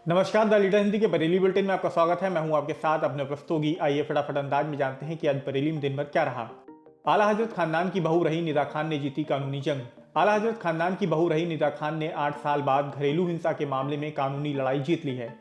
नमस्कार, the leader Hindi के Bareilly bulletin में आपका स्वागत है। मैं हूं आपके साथ अपने प्रस्तोगी। आइए फटाफट अंदाज में जानते हैं कि आज बरेली में दिन भर क्या रहा। आला हजरत खानदान की बहू रही निदा खान ने जीती कानूनी जंग। आला हजरत खानदान की बहू रही निदा खान ने 8 साल बाद घरेलू हिंसा के मामले में कानूनी लड़ाई जीत ली है।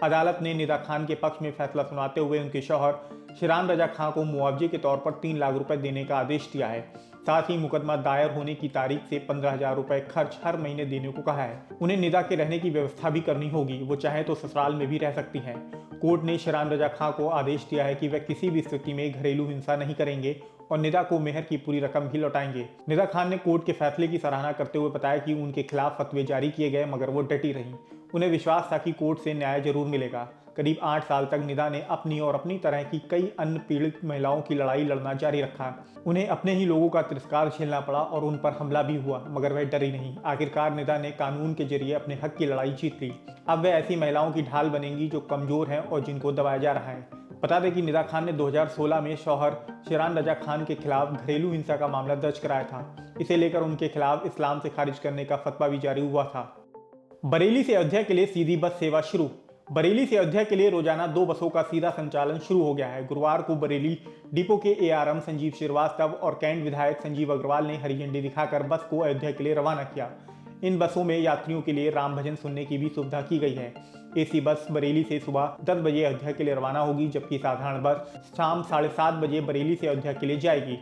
अदालत ने निदा खान के पक्ष में फैसला सुनाते हुए उनके शौहर शिरान रजा खां को मुआवजे के तौर पर 3 लाख रुपए देने का आदेश दिया है। साथ ही मुकदमा दायर होने की तारीख से 15,000 रुपए खर्च हर महीने देने को कहा है। उन्हें निदा के रहने की व्यवस्था भी करनी होगी, वो चाहे तो ससुराल में भी रह सकती हैं। कोर्ट ने शिरान रजा खां को आदेश दिया है कि वह किसी भी स्थिति में घरेलू हिंसा नहीं करेंगे और निदा को मेहर की पूरी रकम भी लौटाएंगे। निदा खान ने कोर्ट के फैसले की सराहना करते हुए बताया कि उनके खिलाफ फतवे जारी किए गए मगर वो डटी रहीं। उन्हें विश्वास था कि कोर्ट से न्याय जरूर मिलेगा। करीब 8 साल तक निदा ने अपनी और अपनी तरह की कई अन्य पीड़ित महिलाओं की लड़ाई लड़ना जारी रखा। उन्हें अपने ही लोगों का तिरस्कार झेलना पड़ा और उन पर हमला भी हुआ, मगर वह डरी नहीं। आखिरकार निदा ने कानून के जरिए अपने हक की लड़ाई जीत ली। अब वह ऐसी महिलाओं की ढाल बनेंगी जो कमजोर हैं और जिनको दबाया जा रहा है। बता दें कि निदा खान ने 2016 में शौहर शिरान रजा खान के खिलाफ घरेलू हिंसा का मामला दर्ज कराया था। इसे लेकर उनके खिलाफ इस्लाम से खारिज करने का फतवा भी जारी हुआ था। बरेली से अयोध्या के लिए सीधी बस सेवा शुरू। बरेली से अयोध्या के लिए रोजाना 2 बसों का सीधा संचालन शुरू हो गया है। गुरुवार को बरेली डिपो के एआरएम संजीव श्रीवास्तव और कैंट विधायक संजीव अग्रवाल ने हरी झंडी दिखाकर बस को अयोध्या के लिए रवाना किया। इन बसों में यात्रियों के लिए राम भजन सुनने की भी सुविधा की गई है। एसी बस बरेली से सुबह 10 बजे अयोध्या के लिए रवाना होगी, जबकि साधारण बस शाम 7:30 बजे बरेली से अयोध्या के लिए जाएगी।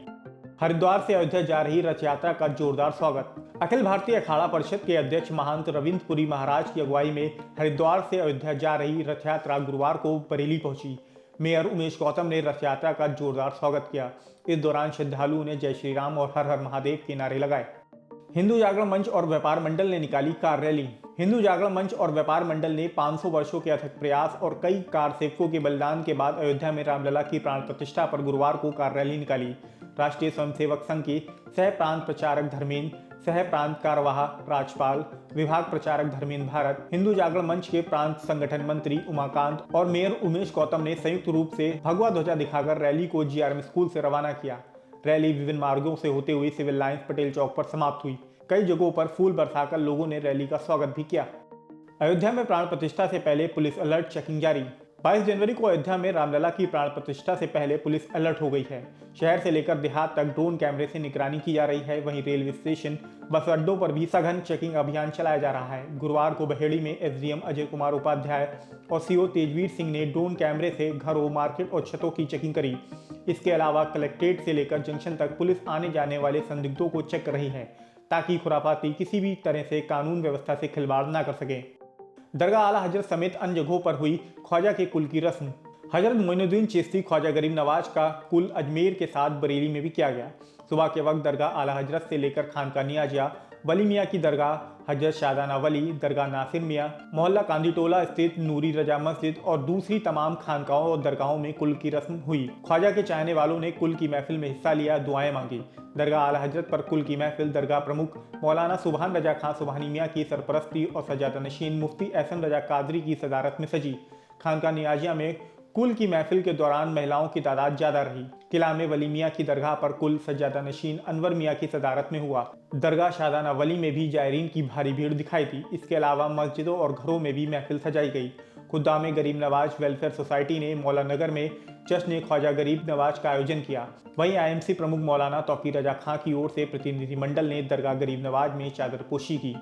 हरिद्वार से अयोध्या जा रही रथ यात्रा का जोरदार स्वागत। अखिल भारतीय अखाड़ा परिषद के अध्यक्ष महंत रविंद्र पुरी महाराज की अगुवाई में हरिद्वार से अयोध्या जा रही रथ यात्रा गुरुवार को बरेली पहुंची। मेयर उमेश गौतम ने रथ यात्रा का जोरदार स्वागत किया। इस दौरान श्रद्धालुओं ने जय श्री राम और हर हर महादेव के नारे लगाए। हिंदू जागरण मंच और व्यापार मंडल ने निकाली कार रैली। हिंदू जागरण मंच और व्यापार मंडल ने 500 वर्षों के अथक प्रयास और कई कार सेवकों के बलिदान के बाद अयोध्या में रामलला की प्राण प्रतिष्ठा पर गुरुवार को कार रैली निकाली। राष्ट्रीय स्वयंसेवक संघ के सह प्रांत प्रचारक धर्मेंद्र, सह प्रांत कार्यवाह राजपाल, विभाग प्रचारक धर्मेंद्र भारत, हिंदू जागरण मंच के प्रांत संगठन मंत्री उमाकांत और मेयर उमेश गौतम ने संयुक्त रूप से भगवा ध्वजा दिखाकर रैली को जीआरएम स्कूल से रवाना किया। रैली विभिन्न मार्गों से होते हुए सिविल लाइंस पटेल चौक पर समाप्त हुई। कई जगहों पर फूल बरसाकर लोगों ने रैली का स्वागत भी किया। अयोध्या में प्राण प्रतिष्ठा से पहले पुलिस अलर्ट, चेकिंग जारी। 22 जनवरी को अयोध्या में रामलला की प्राण प्रतिष्ठा से पहले पुलिस अलर्ट हो गई है। शहर से लेकर देहात तक ड्रोन कैमरे से निगरानी की जा रही है। वहीं रेलवे स्टेशन, बस अड्डों पर भी सघन चेकिंग अभियान चलाया जा रहा है। गुरुवार को बहेड़ी में एसडीएम अजय कुमार उपाध्याय और सीओ तेजवीर सिंह ने ड्रोन कैमरे से घरों, मार्केट और छतों की चेकिंग करी। इसके अलावा कलेक्ट्रेट से लेकर जंक्शन तक पुलिस आने जाने वाले संदिग्धों को चेक कर रही है, ताकि खुराफाती किसी भी तरह से कानून व्यवस्था से खिलवाड़ न कर सके। दरगाह आला हजरत समेत अन्य जगहों पर हुई ख्वाजा के कुल की रस्म। हजरत मोइनुद्दीन चिश्ती ख्वाजा गरीब नवाज का कुल अजमेर के साथ बरेली में भी किया गया। सुबह के वक्त दरगाह आला हजरत से लेकर खानका नियाजिया, वली मियाँ की दरगाह, हजरत शादाना वली, दरगाह नासिर मियाँ, मोहल्ला कांदीटोला स्थित नूरी रजा मस्जिद और दूसरी तमाम खानकाओं और दरगाहों में कुल की रस्म हुई। ख्वाजा के चाहने वालों ने कुल की महफिल में हिस्सा लिया, दुआएं मांगी। दरगाह आला हजरत पर कुल की महफिल दरगाह प्रमुख मौलाना सुबहान रजा खां सुबहानी मियाँ की सरपरस्ती और सजादा नशीन मुफ्ती एहसन रजा कादरी की सदारत में सजी। खानका नियाजिया में कुल की महफिल के दौरान महिलाओं की तादाद ज्यादा रही। किला में वली मियाँ की दरगाह पर कुल सज्जादा नशीन अनवर मियाँ की सदारत में हुआ। दरगाह शादाना वली में भी जायरीन की भारी भीड़ दिखाई दी। इसके अलावा मस्जिदों और घरों में भी महफिल सजाई गई। खुद्दाम गरीब नवाज वेलफेयर सोसाइटी ने मौला नगर में जश्न ख्वाजा गरीब नवाज का आयोजन किया। वहीं आईएमसी प्रमुख मौलाना तौकीर रजा खां की ओर से प्रतिनिधिमंडल ने दरगाह गरीब नवाज में चादर पोशी की।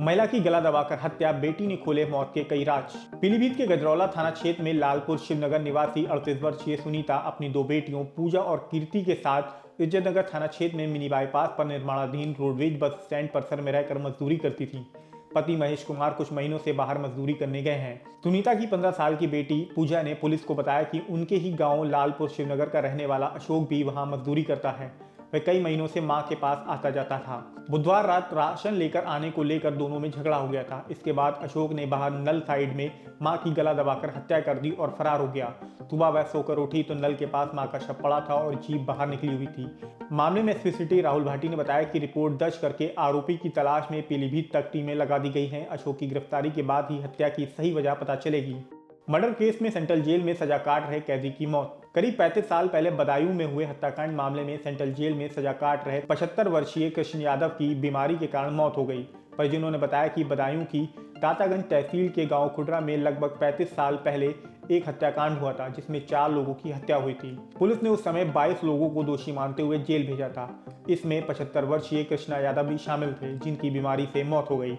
महिला की गला दबाकर हत्या, बेटी ने खोले मौत के कई राज। पीलीभीत के गजरौला थाना क्षेत्र में लालपुर शिवनगर निवासी 38 वर्षीय सुनीता अपनी 2 बेटियों पूजा और कीर्ति के साथ इज्जतनगर थाना क्षेत्र में मिनी बाईपास पर निर्माणाधीन रोडवेज बस स्टैंड परिसर में रहकर मजदूरी करती थी। पति महेश कुमार कुछ महीनों से बाहर मजदूरी करने गए हैं। सुनीता की 15 साल की बेटी पूजा ने पुलिस को बताया कि उनके ही गांव लालपुर शिवनगर का रहने वाला अशोक भी वहां मजदूरी करता है। वह कई महीनों से मां के पास आता जाता था। बुधवार रात राशन लेकर आने को लेकर दोनों में झगड़ा हो गया था। इसके बाद अशोक ने बाहर नल साइड में मां की गला दबाकर हत्या कर दी और फरार हो गया। सुबह वह सोकर उठी तो नल के पास मां का शव पड़ा था और जीप बाहर निकली हुई थी। मामले में एसपी सिटी राहुल भाटी ने बताया कि रिपोर्ट दर्ज करके आरोपी की तलाश में पीलीभीत तक टीमें लगा दी गई हैं। अशोक की गिरफ्तारी के बाद ही हत्या की सही वजह पता चलेगी। मर्डर केस में सेंट्रल जेल में सजा काट रहे कैदी की मौत। करीब 35 साल पहले बदायूं में हुए हत्याकांड मामले में सेंट्रल जेल में सजा काट रहे 75 वर्षीय कृष्ण यादव की बीमारी के कारण मौत हो गई। परिजनों ने बताया कि बदायूं की दातागंज तहसील के गांव खुडरा में लगभग 35 साल पहले एक हत्याकांड हुआ था जिसमें 4 लोगों की हत्या हुई थी। पुलिस ने उस समय 22 लोगों को दोषी मानते हुए जेल भेजा था। इसमें 75 वर्षीय कृष्णा यादव भी शामिल थे जिनकी बीमारी से मौत हो गई।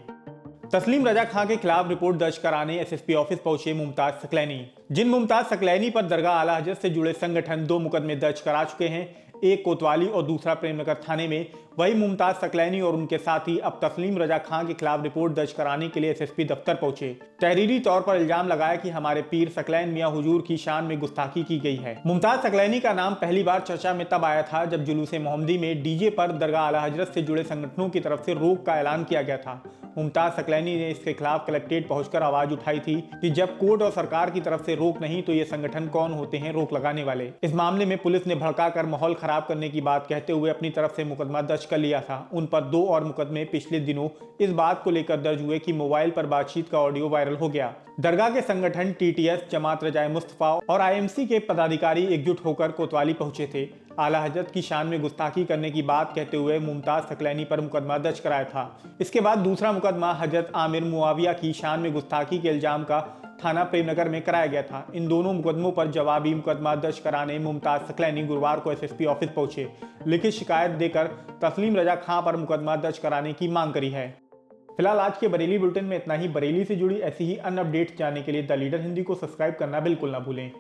तस्लीम रजा खां के खिलाफ रिपोर्ट दर्ज कराने एसएसपी ऑफिस पहुंचे मुमताज सकलैनी। जिन मुमताज सकलैनी पर दरगाह आला हजरत से जुड़े संगठन 2 मुकदमे दर्ज करा चुके हैं, एक कोतवाली और दूसरा प्रेमनगर थाने में, वही मुमताज सकलैनी और उनके साथी अब तस्लीम रजा खां के खिलाफ रिपोर्ट दर्ज कराने के लिए एसएसपी दफ्तर पहुंचे। तहरीरी तौर पर इल्जाम लगाया कि हमारे पीर सकलैन मियां हुजूर की शान में गुस्ताखी की गई है। मुमताज सकलैनी का नाम पहली बार चर्चा में तब आया था जब जुलूस मोहम्मदी में डीजे पर दरगाह आला हजरत से जुड़े संगठनों की तरफ से रोक का ऐलान किया गया था। मुमताज सकलैनी ने इसके खिलाफ कलेक्ट्रेट पहुंचकर आवाज उठाई थी कि जब कोर्ट और सरकार की तरफ से रोक नहीं तो ये संगठन कौन होते हैं रोक लगाने वाले। इस मामले में पुलिस ने भड़काकर माहौल खराब करने की बात कहते हुए अपनी तरफ से मुकदमा दर्ज कर लिया था। उन पर 2 और मुकदमे पिछले दिनों इस बात को लेकर दर्ज हुए कि मोबाइल पर बातचीत का ऑडियो वायरल हो गया। दरगाह के संगठन टीटीएस, जमात रजाए मुस्तफा और आईएमसी के पदाधिकारी एकजुट होकर कोतवाली पहुंचे थे। आला हजरत की शान में गुस्ताखी करने की बात कहते हुए मुमताज सकलैनी पर मुकदमा दर्ज कराया था। इसके बाद दूसरा मुकदमा हजरत आमिर मुआविया की शान में गुस्ताखी के इल्जाम का थाना प्रेमनगर में कराया गया था। इन दोनों मुकदमों पर जवाबी मुकदमा दर्ज कराने मुमताज सकलैनी गुरुवार को एसएसपी ऑफिस पहुंचे। लिखित शिकायत देकर तस्लीम रजा खां पर मुकदमा दर्ज कराने की मांग करी है। फिलहाल आज के बरेली बुलेटिन में इतना ही। बरेली से जुड़ी ऐसी ही अन्य अपडेट्स जानने के लिए द लीडर हिंदी को सब्सक्राइब करना बिल्कुल ना भूलें।